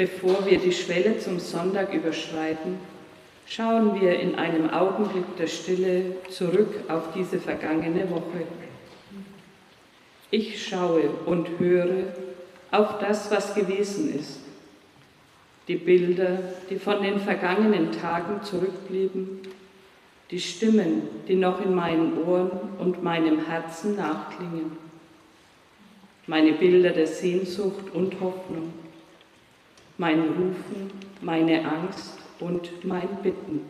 Bevor wir die Schwelle zum Sonntag überschreiten, schauen wir in einem Augenblick der Stille zurück auf diese vergangene Woche. Ich schaue und höre auf das, was gewesen ist. Die Bilder, die von den vergangenen Tagen zurückblieben, die Stimmen, die noch in meinen Ohren und meinem Herzen nachklingen. Meine Bilder der Sehnsucht und Hoffnung, mein Rufen, meine Angst und mein Bitten.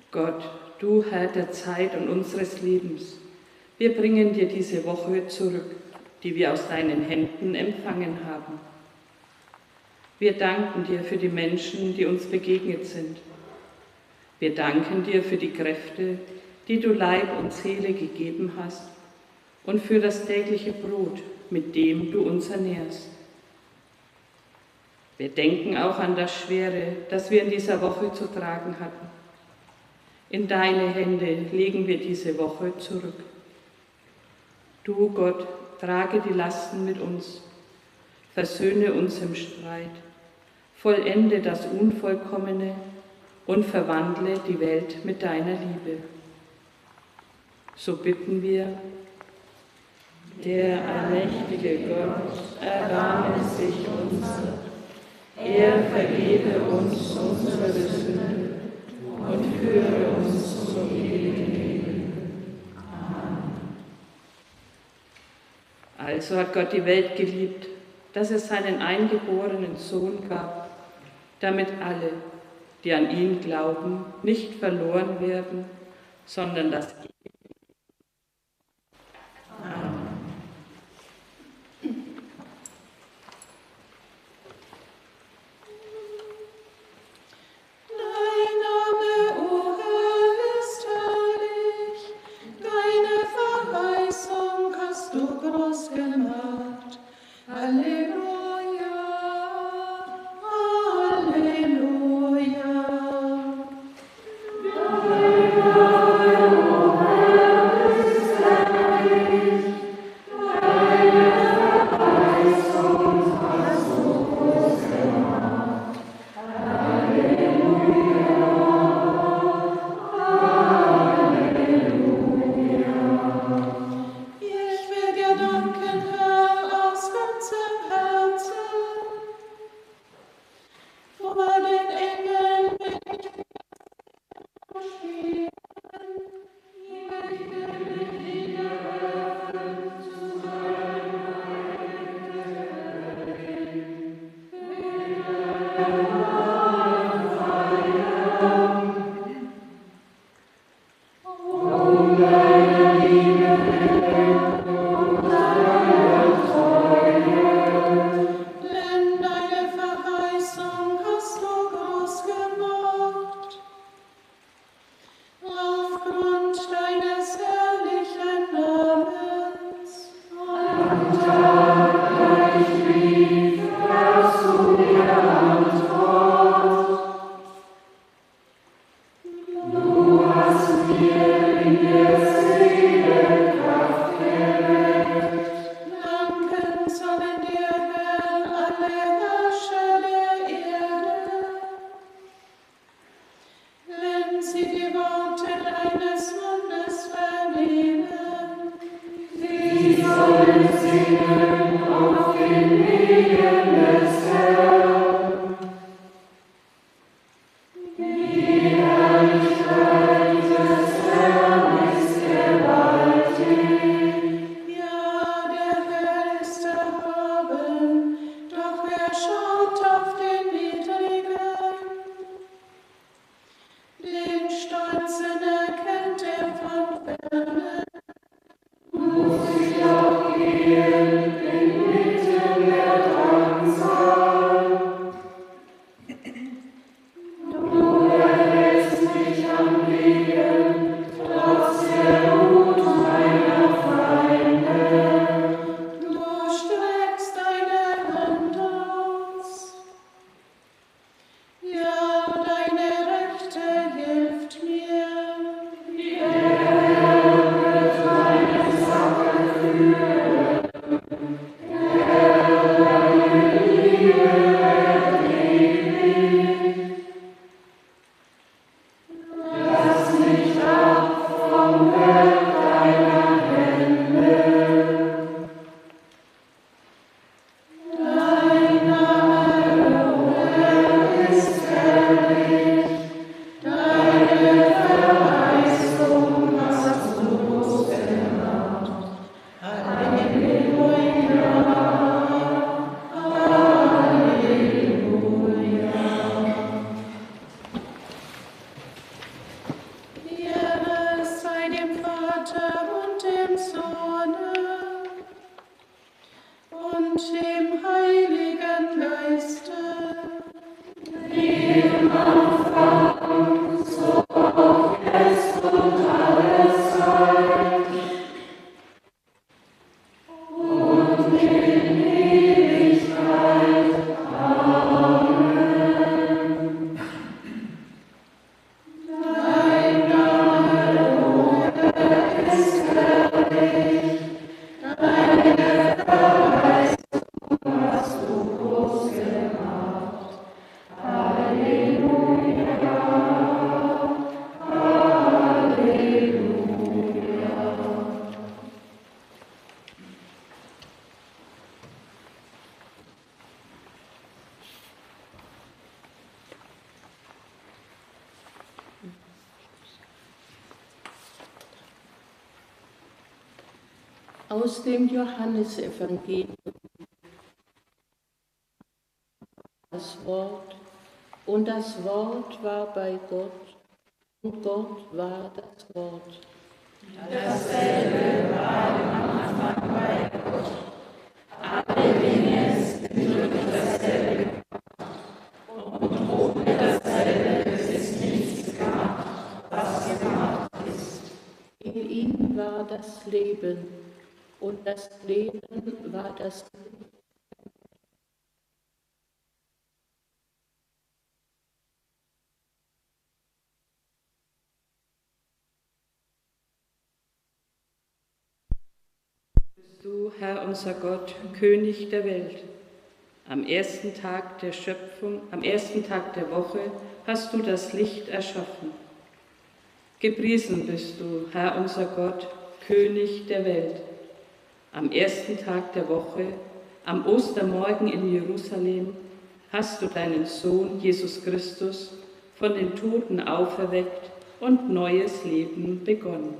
Gott, du Herr der Zeit und unseres Lebens, wir bringen dir diese Woche zurück, die wir aus deinen Händen empfangen haben. Wir danken dir für die Menschen, die uns begegnet sind. Wir danken dir für die Kräfte, die du Leib und Seele gegeben hast und für das tägliche Brot, mit dem du uns ernährst. Wir denken auch an das Schwere, das wir in dieser Woche zu tragen hatten. In deine Hände legen wir diese Woche zurück. Du, Gott, trage die Lasten mit uns, versöhne uns im Streit, vollende das Unvollkommene und verwandle die Welt mit deiner Liebe. So bitten wir, der allmächtige Gott, erbarme sich unser, er vergebe uns unsere Sünde und führe uns zum ewigen Leben. Amen. Also hat Gott die Welt geliebt, dass es seinen eingeborenen Sohn gab, damit alle, die an ihn glauben, nicht verloren werden, sondern das Amen. Aus dem Johannesevangelium. Das Wort, und das Wort war bei Gott, und Gott war das Wort. Dasselbe war am Anfang bei Gott. Alle Dinge sind durch dasselbe gemacht. Und ohne dasselbe ist nichts gemacht, was gemacht ist. In ihm war das Leben, und das Leben war das Licht. Du, Herr unser Gott, König der Welt. Am ersten Tag der Schöpfung, am ersten Tag der Woche hast du das Licht erschaffen. Gepriesen bist du, Herr unser Gott, König der Welt. Am ersten Tag der Woche, am Ostermorgen in Jerusalem, hast du deinen Sohn Jesus Christus von den Toten auferweckt und neues Leben begonnen.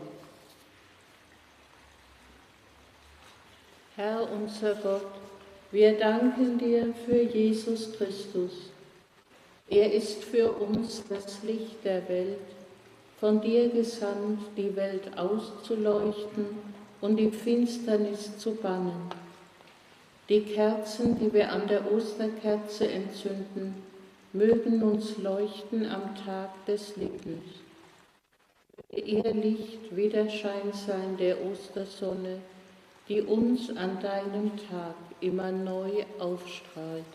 Herr unser Gott, wir danken dir für Jesus Christus. Er ist für uns das Licht der Welt, von dir gesandt, die Welt auszuleuchten und die Finsternis zu bannen. Die Kerzen, die wir an der Osterkerze entzünden, mögen uns leuchten am Tag des Lebens. Ihr Licht wie der Schein sein der Ostersonne, die uns an deinem Tag immer neu aufstrahlt.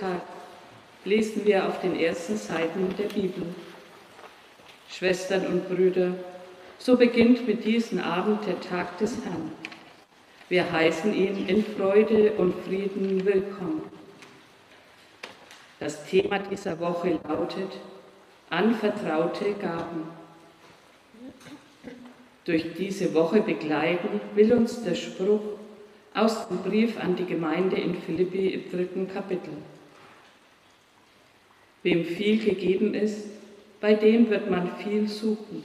Tag lesen wir auf den ersten Seiten der Bibel. Schwestern und Brüder, so beginnt mit diesem Abend der Tag des Herrn. Wir heißen ihn in Freude und Frieden willkommen. Das Thema dieser Woche lautet Anvertraute Gaben. Durch diese Woche begleiten will uns der Spruch aus dem Brief an die Gemeinde in Philippi im 3. Kapitel. Wem viel gegeben ist, bei dem wird man viel suchen.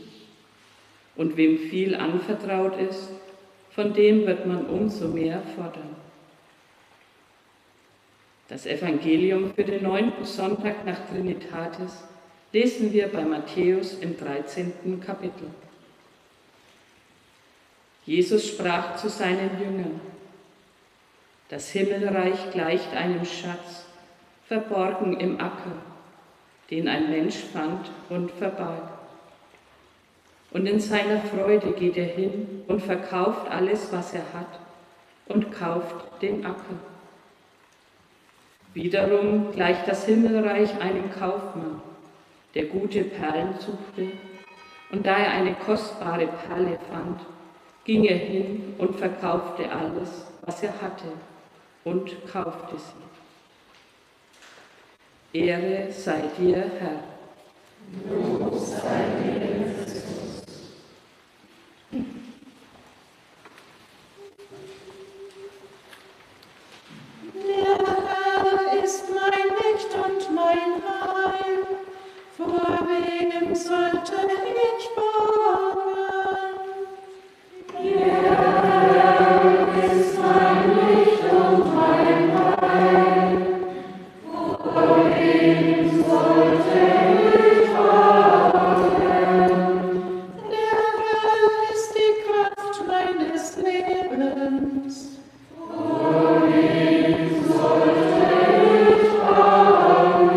Und wem viel anvertraut ist, von dem wird man umso mehr fordern. Das Evangelium für den 9. Sonntag nach Trinitatis lesen wir bei Matthäus im 13. Kapitel. Jesus sprach zu seinen Jüngern: Das Himmelreich gleicht einem Schatz, verborgen im Acker, den ein Mensch fand und verbarg. Und in seiner Freude geht er hin und verkauft alles, was er hat, und kauft den Acker. Wiederum gleicht das Himmelreich einem Kaufmann, der gute Perlen suchte, und da er eine kostbare Perle fand, ging er hin und verkaufte alles, was er hatte, und kaufte sie. Ehre sei dir, Herr. Lob sei dir, Christus. Der Herr ist mein Licht und mein Heil. Vor wem sollte ich bangen? Der Herr ist mein Licht und mein Heil. Vor wem sollte ich bangen? Der Herr ist die Kraft meines Lebens. Vor wem sollte ich bangen?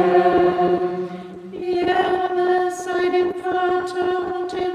Ehre sei dem Vater und dem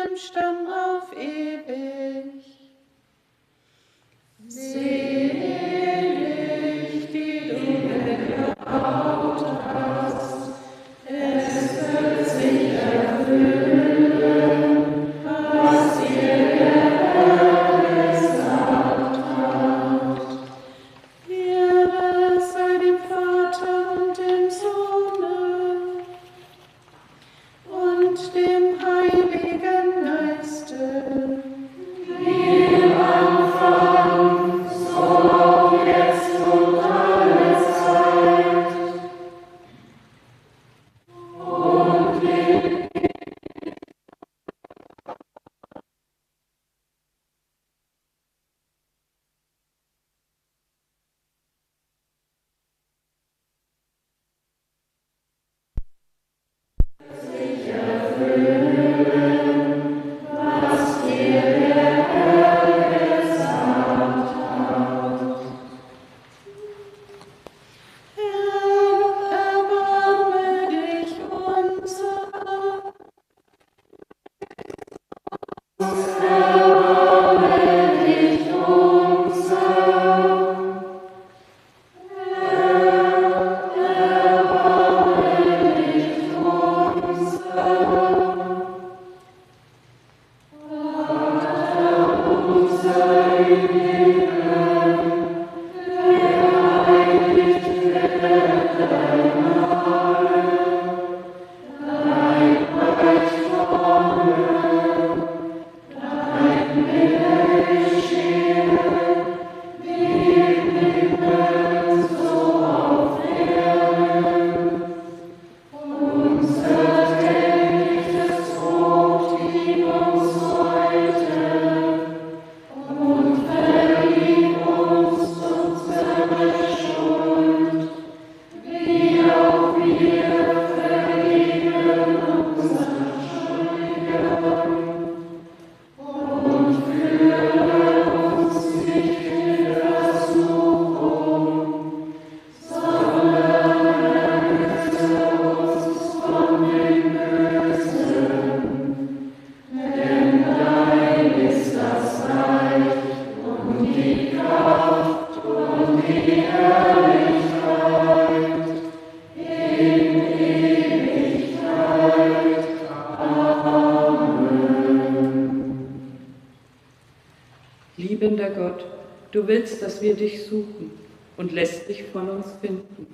deinem Stamm auf ewig. Selig, die du gebaut hast, es wird sich erfüllen, was dir der Herr gesagt hat. Ehre sei dem Vater und dem Sohne und dem Heiligen Geiste, wie im Anfang, so auch jetzt und alle Zeit. Und sich erfüllen, was dir der Herr gesagt hat. Herr, erbarme dich unser. Erbarme dich unser. Liebender Gott, du willst, dass wir dich suchen und lässt dich von uns finden.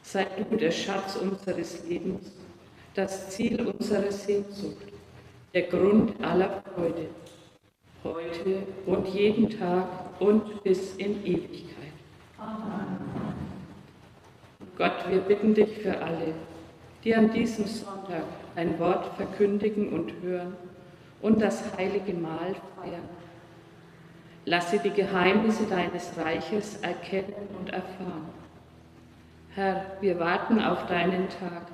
Sei du der Schatz unseres Lebens, das Ziel unserer Sehnsucht, der Grund aller Freude, heute und jeden Tag und bis in Ewigkeit. Amen. Gott, wir bitten dich für alle, die an diesem Sonntag dein Wort verkündigen und hören und das heilige Mahl feiern. Lass sie die Geheimnisse deines Reiches erkennen und erfahren. Herr, wir warten auf deinen Tag.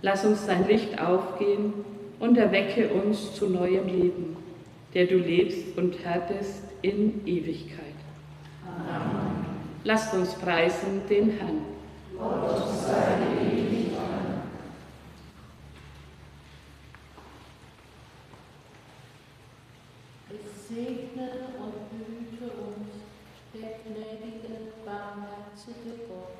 Lass uns dein Licht aufgehen und erwecke uns zu neuem Leben, der du lebst und Herr bist in Ewigkeit. Amen. Lasst uns preisen den Herrn. Gott sei ewig. Es segne und behüte uns der gnädige, barmherzige Gott,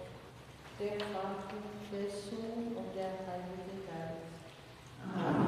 der Vater, der Sohn und der Heilige Geist. Amen.